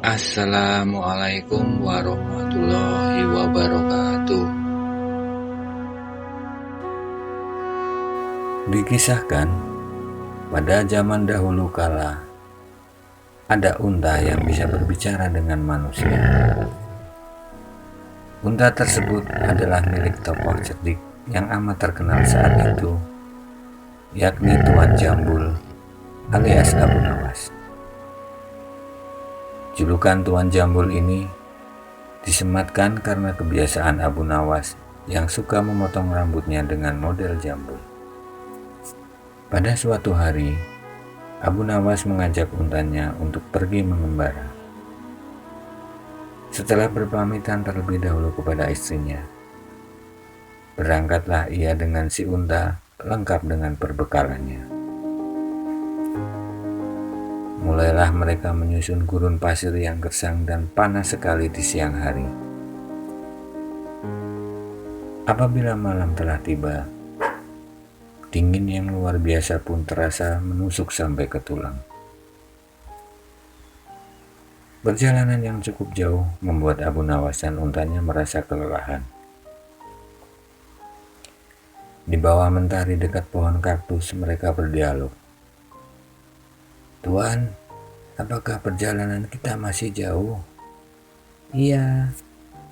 Assalamualaikum warahmatullahi wabarakatuh. Dikisahkan, pada zaman dahulu kala, ada unta yang bisa berbicara dengan manusia. Unta tersebut adalah milik tokoh cerdik yang amat terkenal saat itu, yakni Tuan Jambul alias Abu Nawas. Julukan Tuan Jambul ini disematkan karena kebiasaan Abu Nawas yang suka memotong rambutnya dengan model jambul. Pada suatu hari, Abu Nawas mengajak untanya untuk pergi mengembara. Setelah berpamitan terlebih dahulu kepada istrinya, berangkatlah ia dengan si unta lengkap dengan perbekalannya. Mulailah mereka menyusun gurun pasir yang gersang dan panas sekali di siang hari. Apabila malam telah tiba, dingin yang luar biasa pun terasa menusuk sampai ke tulang. Perjalanan yang cukup jauh membuat Abu Nawas dan untanya merasa kelelahan. Di bawah mentari dekat pohon kaktus mereka berdialog. "Tuan, apakah perjalanan kita masih jauh?" "Iya,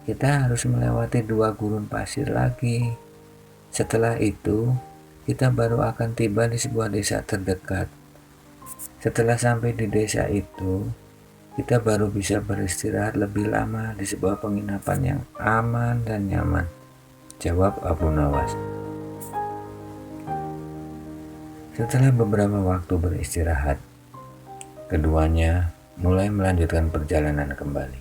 kita harus melewati 2 gurun pasir lagi. Setelah itu, kita baru akan tiba di sebuah desa terdekat. Setelah sampai di desa itu, kita baru bisa beristirahat lebih lama di sebuah penginapan yang aman dan nyaman," jawab Abu Nawas. Setelah beberapa waktu beristirahat, keduanya mulai melanjutkan perjalanan kembali.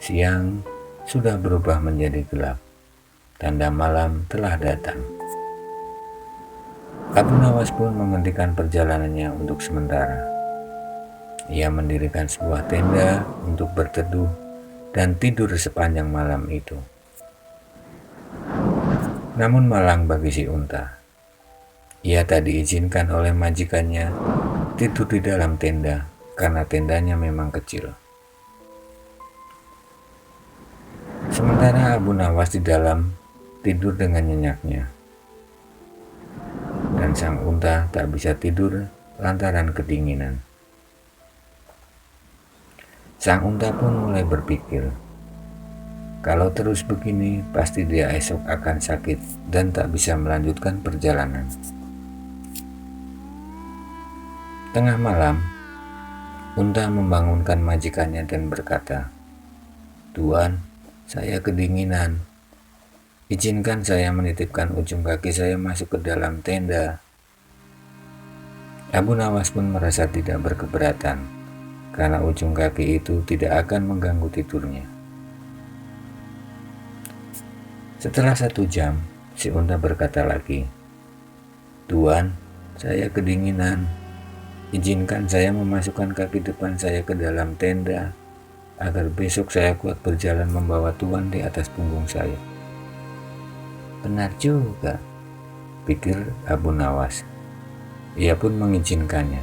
Siang sudah berubah menjadi gelap. Tanda malam telah datang. Abu Nawas pun menghentikan perjalanannya untuk sementara. Ia mendirikan sebuah tenda untuk berteduh dan tidur sepanjang malam itu. Namun malang bagi si unta. Ia tak diizinkan oleh majikannya tidur di dalam tenda karena tendanya memang kecil. Sementara Abu Nawas di dalam tidur dengan nyenyaknya, dan sang unta tak bisa tidur lantaran kedinginan. Sang unta pun mulai berpikir, kalau terus begini pasti dia esok akan sakit dan tak bisa melanjutkan perjalanan. Tengah malam, unta membangunkan majikannya dan berkata, "Tuan, saya kedinginan. Izinkan saya menitipkan ujung kaki saya masuk ke dalam tenda." Abu Nawas pun merasa tidak berkeberatan, karena ujung kaki itu tidak akan mengganggu tidurnya. Setelah 1 jam, si unta berkata lagi, "Tuan, saya kedinginan. Izinkan saya memasukkan kaki depan saya ke dalam tenda, agar besok saya kuat berjalan membawa Tuan di atas punggung saya." "Benar juga," pikir Abu Nawas. Ia pun mengizinkannya.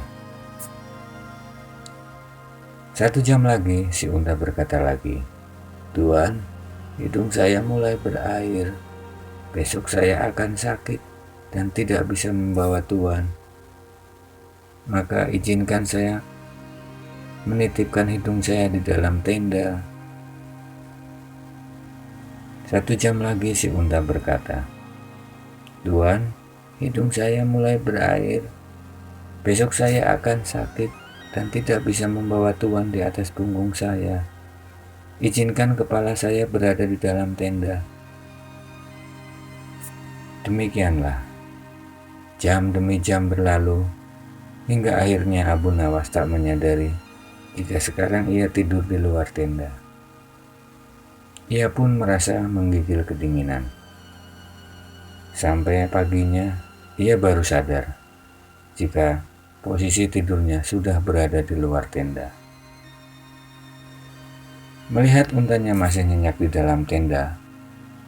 1 jam lagi, si unta berkata lagi, "Tuan, hidung saya mulai berair. Besok saya akan sakit dan tidak bisa membawa Tuan. Maka izinkan saya menitipkan hidung saya di dalam tenda." 1 jam lagi si unta berkata, "Tuan, hidung saya mulai berair. Besok saya akan sakit dan tidak bisa membawa Tuan di atas punggung saya. Izinkan kepala saya berada di dalam tenda." Demikianlah, jam demi jam berlalu, hingga akhirnya Abu Nawas tak menyadari jika sekarang ia tidur di luar tenda. Ia pun merasa menggigil kedinginan. Sampai paginya, ia baru sadar jika posisi tidurnya sudah berada di luar tenda. Melihat untanya masih nyenyak di dalam tenda,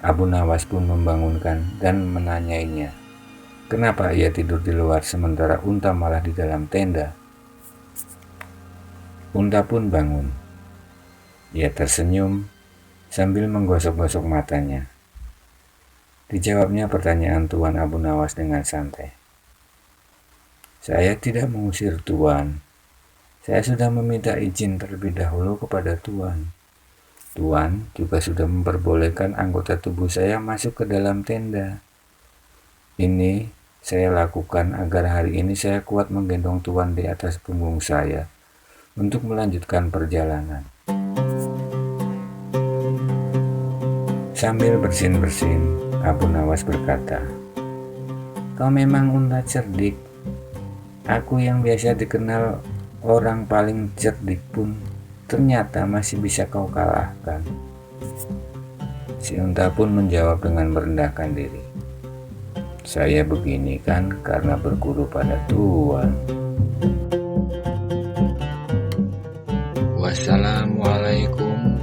Abu Nawas pun membangunkan dan menanyainya, kenapa ia tidur di luar sementara unta malah di dalam tenda. Unta pun bangun. Ia tersenyum sambil menggosok-gosok matanya. Dijawabnya pertanyaan Tuan Abu Nawas dengan santai. Saya tidak mengusir Tuan. Saya sudah meminta izin terlebih dahulu kepada Tuan. Tuan juga sudah memperbolehkan anggota tubuh saya masuk ke dalam tenda. Ini saya lakukan agar hari ini saya kuat menggendong Tuan di atas punggung saya untuk melanjutkan perjalanan. Sambil bersin-bersin, Abu Nawas berkata, Kau memang unta cerdik. Aku yang biasa dikenal orang paling cerdik pun ternyata masih bisa kau kalahkan. Si unta pun menjawab dengan merendahkan diri. Saya begini kan karena berguru pada Tuan. Wassalamualaikum